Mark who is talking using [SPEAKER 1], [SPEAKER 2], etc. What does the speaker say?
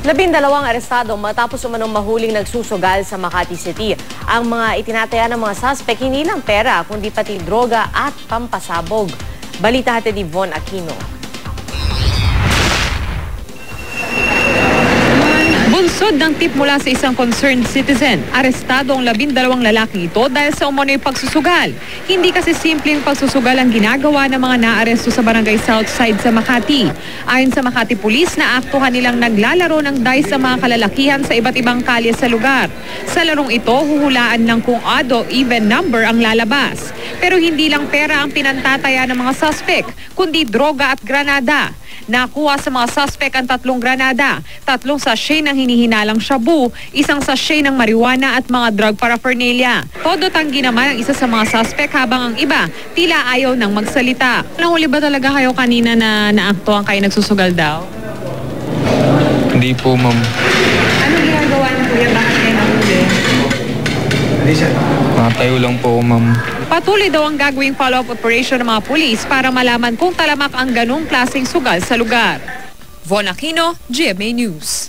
[SPEAKER 1] 12 arestado matapos umanong mahuling nagsusugal sa Makati City. Ang mga itinataya ng mga suspect hindi lang pera kundi pati droga at pampasabog. Balita hatid ni Von Aquino.
[SPEAKER 2] Bunsod ng tip mula sa isang concerned citizen, arestado ang 12 lalaki ito dahil sa umano'y pagsusugal. Hindi kasi simpleng pagsusugal ang ginagawa ng mga naaresto sa barangay Southside sa Makati. Ayon sa Makati Police, naaktuhan nilang naglalaro ng dice sa mga kalalakihan sa iba't ibang kalye sa lugar. Sa larong ito, huhulaan ng kung odd o even number ang lalabas. Pero hindi lang pera ang pinantataya ng mga suspect, kundi droga at granada. Nakuha sa mga suspect ang 3 granada, 3 sachet ng hinihinalang shabu, 1 sachet ng marijuana at mga drug paraphernalia. Todo tanggi naman ang isa sa mga suspect habang ang iba tila ayaw nang magsalita. Nahuli ba talaga kayo kanina na naaktuhan kayo nagsusugal daw?
[SPEAKER 3] Hindi po, ma'am.
[SPEAKER 2] Ano ginagawa niyo kuya? Bakit kayo nahuli?
[SPEAKER 3] Nakatayo lang po, ma'am.
[SPEAKER 2] Patuloy daw ang gagawing follow-up operation ng mga pulis para malaman kung talamak ang ganong klaseng sugal sa lugar. Von Aquino, GMA News.